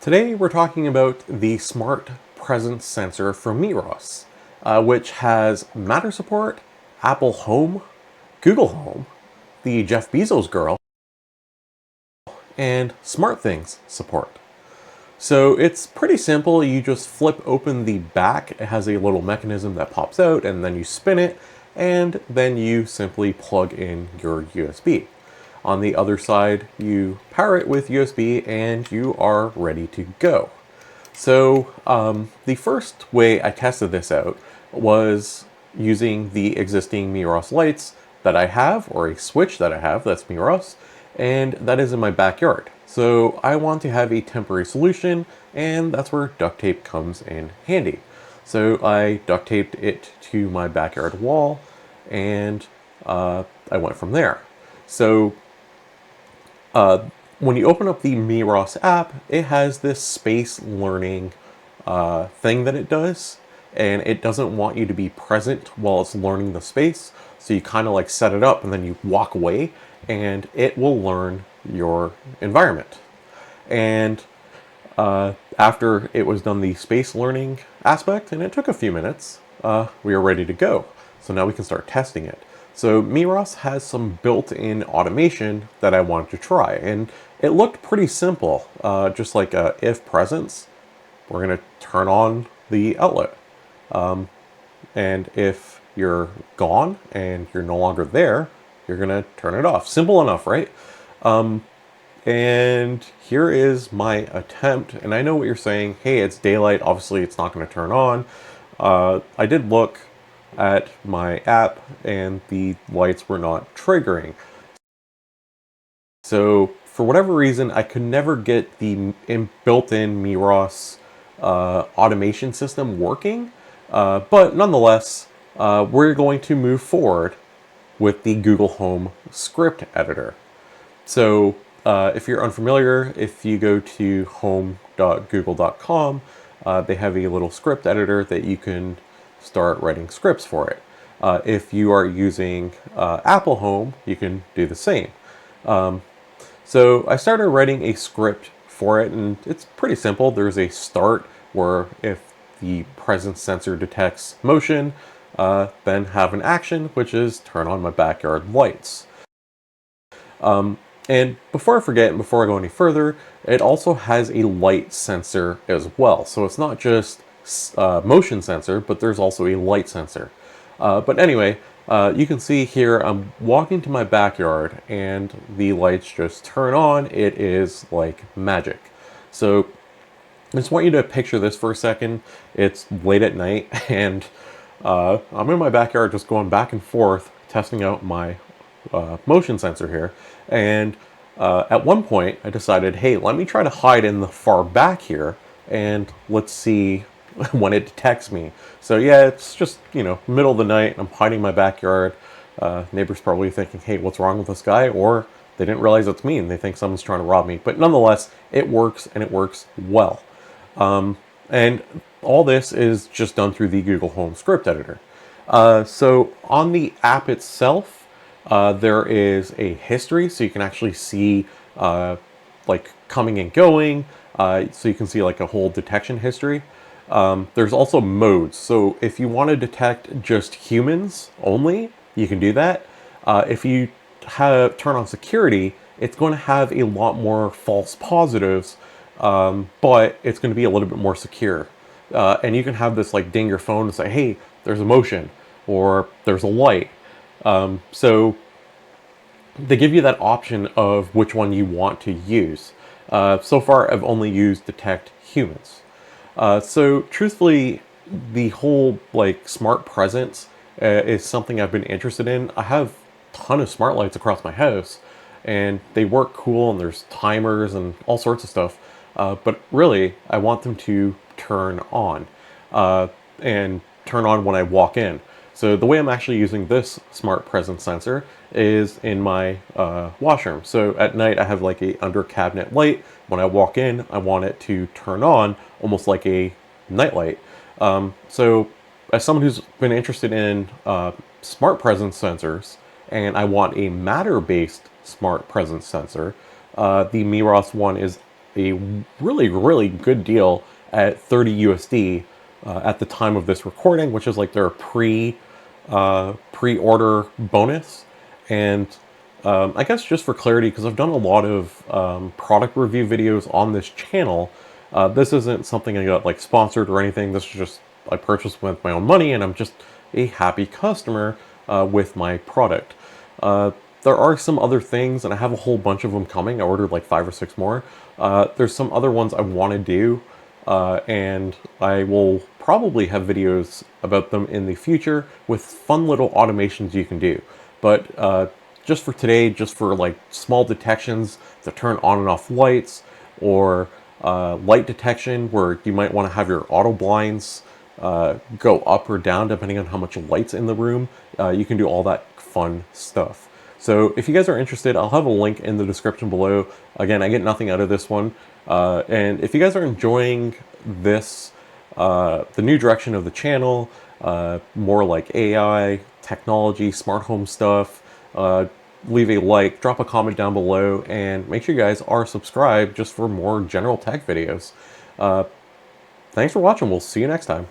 Today we're talking about the smart presence sensor from Meross, which has Matter support, Apple Home, Google Home, the Jeff Bezos girl, and SmartThings support. So it's pretty simple. You just flip open the back. It has a little mechanism that pops out, and then you spin it, and then you simply plug in your USB. On the other side, you power it with USB, and you are ready to go. So the first way I tested this out was using the existing Meross lights that I have, or a switch that I have that's Meross, and that is in my backyard. So I want to have a temporary solution, and that's where duct tape comes in handy. So I duct taped it to my backyard wall, and I went from there. So when you open up the Meross app, it has this space learning thing that it does, and it doesn't want you to be present while it's learning the space. So you kind of like set it up and then you walk away, and it will learn your environment. And after it was done the space learning aspect, and it took a few minutes, we are ready to go. So now we can start testing it. So Meross has some built-in automation that I wanted to try, and it looked pretty simple, just like a if presence. We're going to turn on the outlet. And if you're gone and you're no longer there, you're going to turn it off. Simple enough, right? And here is my attempt. And I know what you're saying. Hey, it's daylight. Obviously, it's not going to turn on. I did look at my app, and the lights were not triggering. So for whatever reason, I could never get the built-in Meross automation system working. But nonetheless, we're going to move forward with the Google Home script editor. So if you're unfamiliar, if you go to home.google.com, they have a little script editor that you can start writing scripts for it. If you are using Apple Home, you can do the same. So I started writing a script for it, and it's pretty simple. There's a start where if the presence sensor detects motion, then have an action, which is turn on my backyard lights. And before I forget, and before I go any further, it also has a light sensor as well. So it's not just motion sensor, but there's also a light sensor. But anyway, you can see here I'm walking to my backyard and the lights just turn on. It is like magic. So I just want you to picture this for a second. It's late at night, and I'm in my backyard just going back and forth testing out my motion sensor here. And at one point I decided, hey, let me try to hide in the far back here, and let's see when it detects me. So yeah, it's just, middle of the night, I'm hiding in my backyard. Neighbors probably thinking, hey, what's wrong with this guy? Or they didn't realize it's me and they think someone's trying to rob me. But nonetheless, it works, and it works well. And all this is just done through the Google Home script editor. So on the app itself, there is a history, so you can actually see like coming and going. So you can see like a whole detection history. There's also modes. So if you want to detect just humans only, you can do that. If you turn on security, it's going to have a lot more false positives, but it's going to be a little bit more secure. And you can have this like ding your phone and say, hey, there's a motion, or there's a light. So they give you that option of which one you want to use. So far, I've only used detect humans. So truthfully, the whole like smart presence is something I've been interested in. I have a ton of smart lights across my house, and they work cool, and there's timers and all sorts of stuff. But really, I want them to turn on, and turn on when I walk in. So the way I'm actually using this smart presence sensor is in my washroom. So at night I have like a under cabinet light. When I walk in, I want it to turn on almost like a nightlight. So as someone who's been interested in smart presence sensors, and I want a matter-based smart presence sensor, the Meross one is a really good deal at 30 USD at the time of this recording, which is like their pre-order bonus. And I guess just for clarity, because I've done a lot of product review videos on this channel, this isn't something I got like sponsored or anything. This is just I purchased with my own money, and I'm just a happy customer with my product. There are some other things, and I have a whole bunch of them coming. I ordered like 5 or 6 more. There's some other ones I want to do, and I will probably have videos about them in the future with fun little automations you can do. But just for today, just for like small detections to turn on and off lights, or light detection where you might want to have your auto blinds go up or down depending on how much light's in the room, you can do all that fun stuff. So if you guys are interested, I'll have a link in the description below. Again, I get nothing out of this one. And if you guys are enjoying this, the new direction of the channel, more like AI, technology, smart home stuff, leave a like, drop a comment down below, and make sure you guys are subscribed just for more general tech videos. Thanks for watching. We'll see you next time.